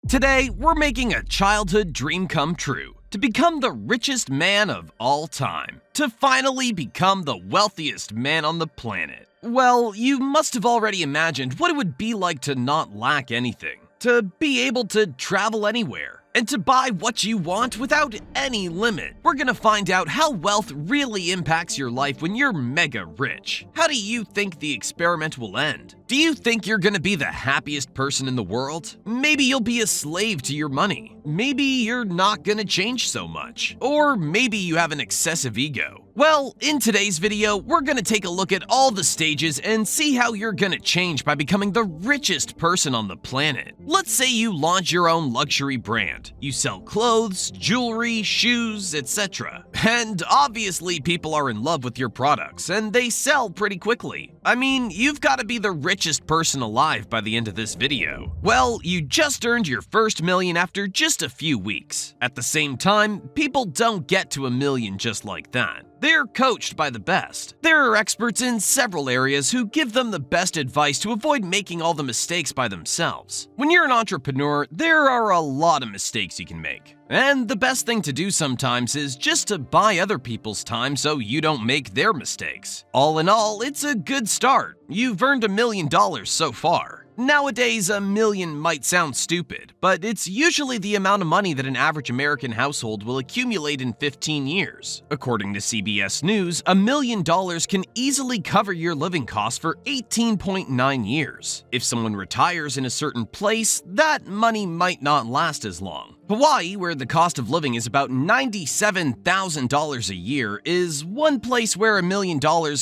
Today, we're making a childhood dream come true to become the richest man of all time, to finally become the wealthiest man on the planet. Well, you must have already imagined what it would be like to not lack anything, to be able to travel anywhere, and to buy what you want without any limit. We're gonna find out how wealth really impacts your life when you're mega rich. How do you think the experiment will end? Do you think you're gonna be the happiest person in the world? Maybe you'll be a slave to your money. Maybe you're not gonna change so much. Or maybe you have an excessive ego. Well, in today's video, we're gonna take a look at all the stages and see how you're gonna change by becoming the richest person on the planet. Let's say you launch your own luxury brand. You sell clothes, jewelry, shoes, etc. And obviously people are in love with your products and they sell pretty quickly. I mean, you've gotta be the richest person alive by the end of this video. Well, you just earned your first million after just a few weeks. At the same time, people don't get to a million just like that. They're coached by the best. There are experts in several areas who give them the best advice to avoid making all the mistakes by themselves. When you're an entrepreneur, there are a lot of mistakes you can make. And the best thing to do sometimes is just to buy other people's time so you don't make their mistakes. All in all, it's a good start. You've earned $1 million so far. Nowadays, $1 million might sound stupid, but it's usually the amount of money that an average American household will accumulate in 15 years. According to CBS News, $1 million can easily cover your living costs for 18.9 years. If someone retires in a certain place, that money might not last as long. Hawaii, where the cost of living is about $97,000 a year, is one place where $1 million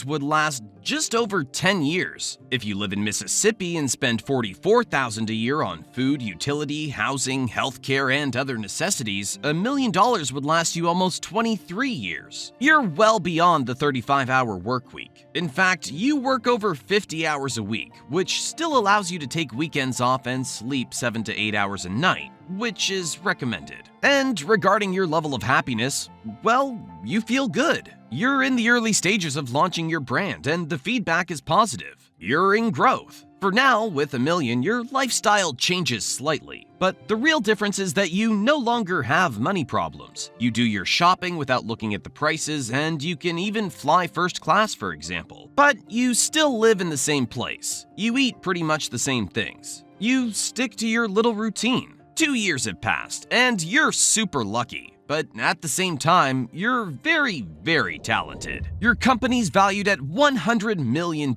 would last just over 10 years. If you live in Mississippi and spend $44,000 a year on food, utility, housing, healthcare, and other necessities, $1 million would last you almost 23 years. You're well beyond the 35-hour work week. In fact, you work over 50 hours a week, which still allows you to take weekends off and sleep 7 to 8 hours a night, which is recommended. And regarding your level of happiness, well, you feel good. You're in the early stages of launching your brand, and the feedback is positive. You're in growth. For now, with $1 million, your lifestyle changes slightly. But the real difference is that you no longer have money problems. You do your shopping without looking at the prices, and you can even fly first class, for example. But you still live in the same place. You eat pretty much the same things. You stick to your little routine. 2 years have passed, and you're super lucky. But at the same time, you're very, very talented. Your company's valued at $100 million.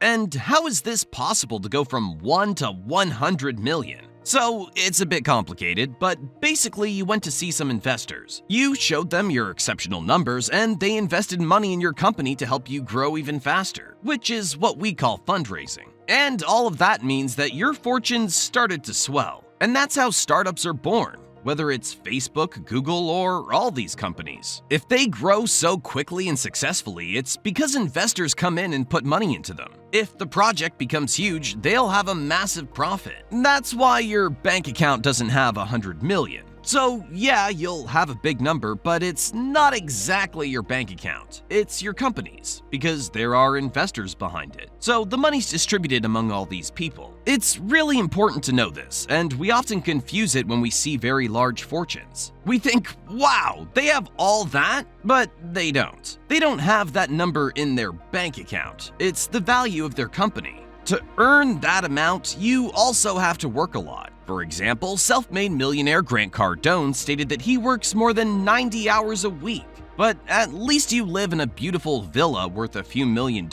And how is this possible to go from 1 to 100 million? So, it's a bit complicated, but basically you went to see some investors. You showed them your exceptional numbers, and they invested money in your company to help you grow even faster, which is what we call fundraising. And all of that means that your fortunes started to swell. And that's how startups are born, whether it's Facebook, Google, or all these companies. If they grow so quickly and successfully, it's because investors come in and put money into them. If the project becomes huge, they'll have a massive profit. That's why your bank account doesn't have 100 million. So yeah, you'll have a big number, but it's not exactly your bank account. It's your company's, because there are investors behind it. So the money's distributed among all these people. It's really important to know this, and we often confuse it when we see very large fortunes. We think, wow, they have all that? But they don't. They don't have that number in their bank account. It's the value of their company. To earn that amount, you also have to work a lot. For example, self-made millionaire Grant Cardone stated that he works more than 90 hours a week. But at least you live in a beautiful villa worth a few $1 million,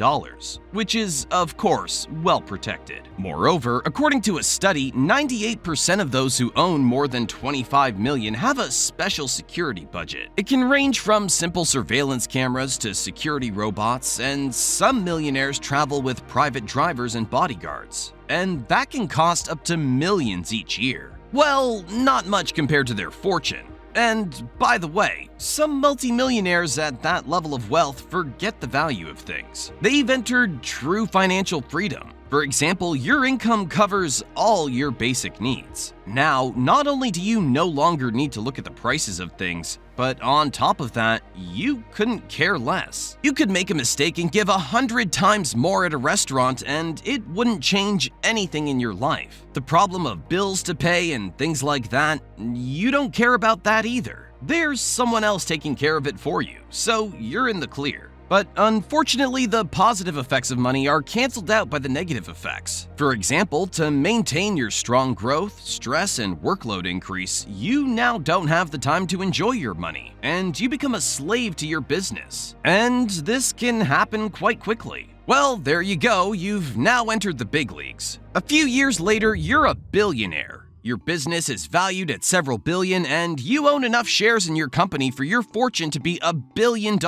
which is, of course, well protected. Moreover, according to a study, 98% of those who own more than 25 million have a special security budget. It can range from simple surveillance cameras to security robots, and some millionaires travel with private drivers and bodyguards. And that can cost up to millions each year. Well, not much compared to their fortune. And by the way, some multimillionaires at that level of wealth forget the value of things. They've entered true financial freedom. For example, your income covers all your basic needs. Now, not only do you no longer need to look at the prices of things, but on top of that, you couldn't care less. You could make a mistake and give 100 times more at a restaurant and it wouldn't change anything in your life. The problem of bills to pay and things like that, you don't care about that either. There's someone else taking care of it for you, so you're in the clear. But unfortunately, the positive effects of money are canceled out by the negative effects. For example, to maintain your strong growth, stress, and workload increase, you now don't have the time to enjoy your money, and you become a slave to your business. And this can happen quite quickly. Well, there you go, you've now entered the big leagues. A few years later, you're a billionaire. Your business is valued at several billion, and you own enough shares in your company for your fortune to be $1 billion.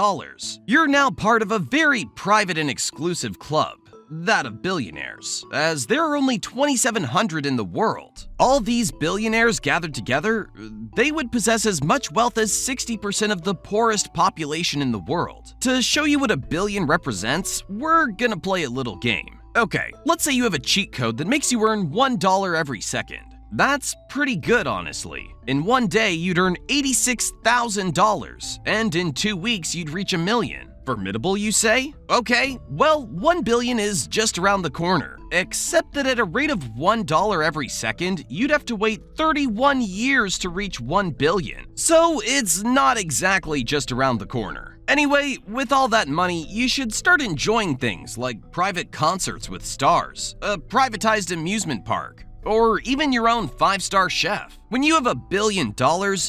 You're now part of a very private and exclusive club, that of billionaires, as there are only 2,700 in the world. All these billionaires gathered together, they would possess as much wealth as 60% of the poorest population in the world. To show you what a billion represents, we're gonna play a little game. Okay, let's say you have a cheat code that makes you earn $1 every second. That's pretty good, honestly. In one day, you'd earn $86,000, and in 2 weeks, you'd reach $1 million. Formidable, you say? Okay, well, 1 billion is just around the corner, except that at a rate of $1 every second, you'd have to wait 31 years to reach 1 billion. So it's not exactly just around the corner. Anyway, with all that money, you should start enjoying things like private concerts with stars, a privatized amusement park, or even your own 5-star chef. When you have $1 billion,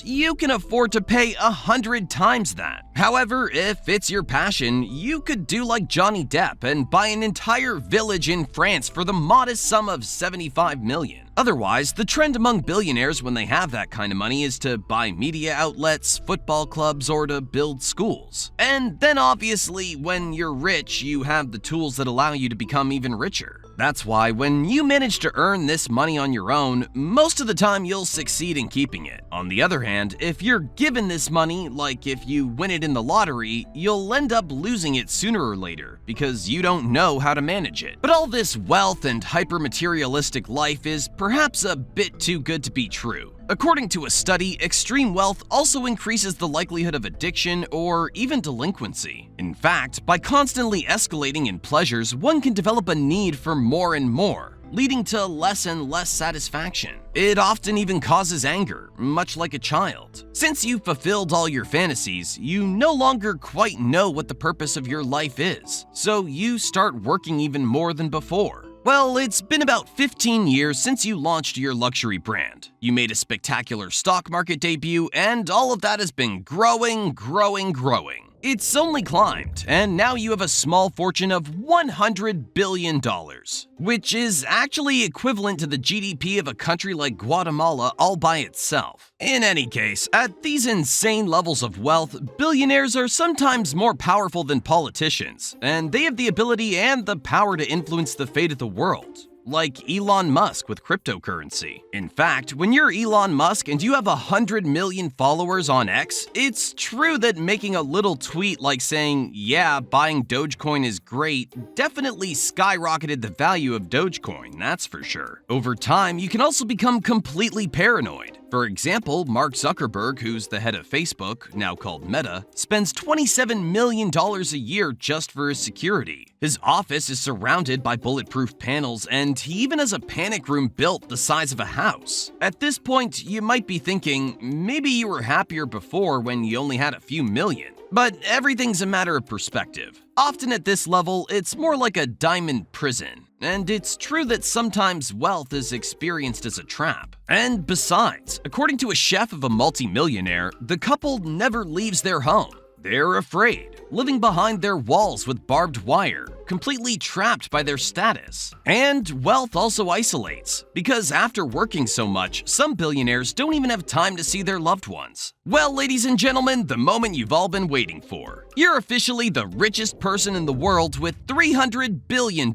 you can afford to pay 100 times that. However, if it's your passion, you could do like Johnny Depp and buy an entire village in France for the modest sum of $75 million. Otherwise, the trend among billionaires when they have that kind of money is to buy media outlets, football clubs, or to build schools. And then obviously, when you're rich, you have the tools that allow you to become even richer. That's why when you manage to earn this money on your own, most of the time you'll succeed in keeping it. On the other hand, if you're given this money, like if you win it in the lottery, you'll end up losing it sooner or later because you don't know how to manage it. But all this wealth and hyper-materialistic life is perhaps a bit too good to be true. According to a study, extreme wealth also increases the likelihood of addiction or even delinquency. In fact, by constantly escalating in pleasures, one can develop a need for more and more, leading to less and less satisfaction. It often even causes anger, much like a child. Since you've fulfilled all your fantasies, you no longer quite know what the purpose of your life is, so you start working even more than before. Well, it's been about 15 years since you launched your luxury brand. You made a spectacular stock market debut, and all of that has been growing. It's only climbed, and now you have a small fortune of $100 billion, which is actually equivalent to the GDP of a country like Guatemala all by itself. In any case, at these insane levels of wealth, billionaires are sometimes more powerful than politicians, and they have the ability and the power to influence the fate of the world. Like Elon Musk with cryptocurrency. In fact, when you're Elon Musk and you have 100 million followers on X, it's true that making a little tweet like saying, yeah, buying Dogecoin is great, definitely skyrocketed the value of Dogecoin, that's for sure. Over time, you can also become completely paranoid. For example, Mark Zuckerberg, who's the head of Facebook, now called Meta, spends $27 million a year just for his security. His office is surrounded by bulletproof panels, and he even has a panic room built the size of a house. At this point, you might be thinking, maybe you were happier before when you only had a few million. But everything's a matter of perspective. Often at this level, it's more like a diamond prison. And it's true that sometimes wealth is experienced as a trap. And besides, according to a chef of a multimillionaire, the couple never leaves their home. They're afraid, living behind their walls with barbed wire, completely trapped by their status. And wealth also isolates, because after working so much, some billionaires don't even have time to see their loved ones. Well, ladies and gentlemen, the moment you've all been waiting for. You're officially the richest person in the world with $300 billion.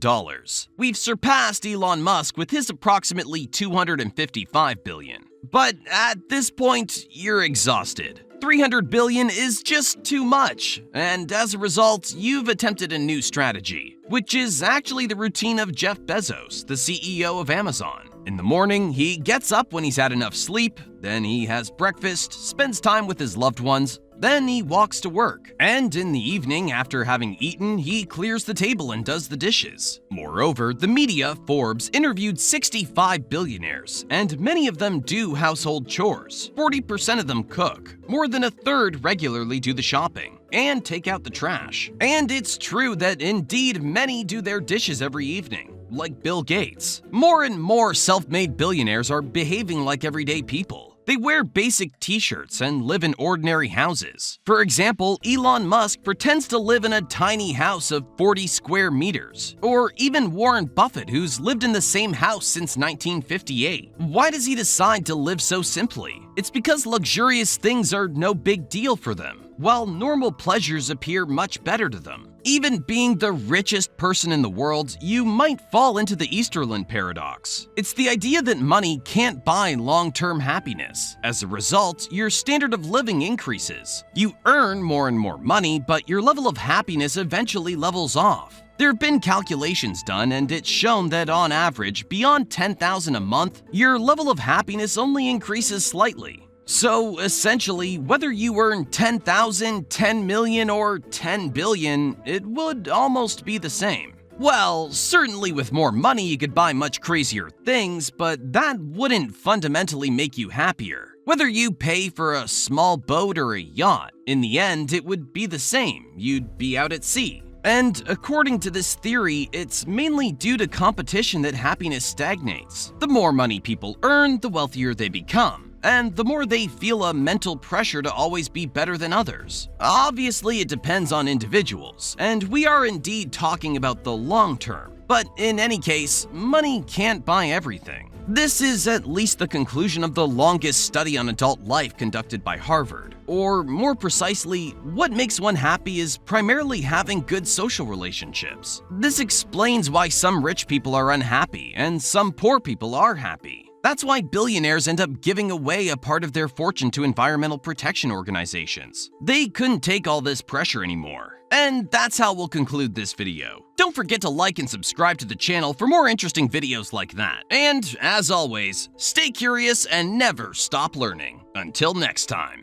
We've surpassed Elon Musk with his approximately $255 billion. But at this point, you're exhausted. 300 billion is just too much, and as a result, you've attempted a new strategy, which is actually the routine of Jeff Bezos, the CEO of Amazon. In the morning, he gets up when he's had enough sleep, then he has breakfast, spends time with his loved ones, then he walks to work, and in the evening, after having eaten, he clears the table and does the dishes. Moreover, the media, Forbes, interviewed 65 billionaires, and many of them do household chores. 40% of them cook. More than a third regularly do the shopping and take out the trash. And it's true that indeed many do their dishes every evening, like Bill Gates. More and more self-made billionaires are behaving like everyday people. They wear basic t-shirts and live in ordinary houses. For example, Elon Musk pretends to live in a tiny house of 40 square meters. Or even Warren Buffett, who's lived in the same house since 1958. Why does he decide to live so simply? It's because luxurious things are no big deal for them, while normal pleasures appear much better to them. Even being the richest person in the world, you might fall into the Easterlin paradox. It's the idea that money can't buy long-term happiness. As a result, your standard of living increases. You earn more and more money, but your level of happiness eventually levels off. There have been calculations done, and it's shown that on average, beyond $10,000 a month, your level of happiness only increases slightly. So essentially, whether you earn 10,000, 10 million, or 10 billion, it would almost be the same. Well, certainly with more money you could buy much crazier things, but that wouldn't fundamentally make you happier. Whether you pay for a small boat or a yacht, in the end it would be the same. You'd be out at sea. And according to this theory, it's mainly due to competition that happiness stagnates. The more money people earn, the wealthier they become. And the more they feel a mental pressure to always be better than others. Obviously, it depends on individuals, and we are indeed talking about the long term. But in any case, money can't buy everything. This is at least the conclusion of the longest study on adult life conducted by Harvard. Or more precisely, what makes one happy is primarily having good social relationships. This explains why some rich people are unhappy and some poor people are happy. That's why billionaires end up giving away a part of their fortune to environmental protection organizations. They couldn't take all this pressure anymore. And that's how we'll conclude this video. Don't forget to like and subscribe to the channel for more interesting videos like that. And as always, stay curious and never stop learning. Until next time.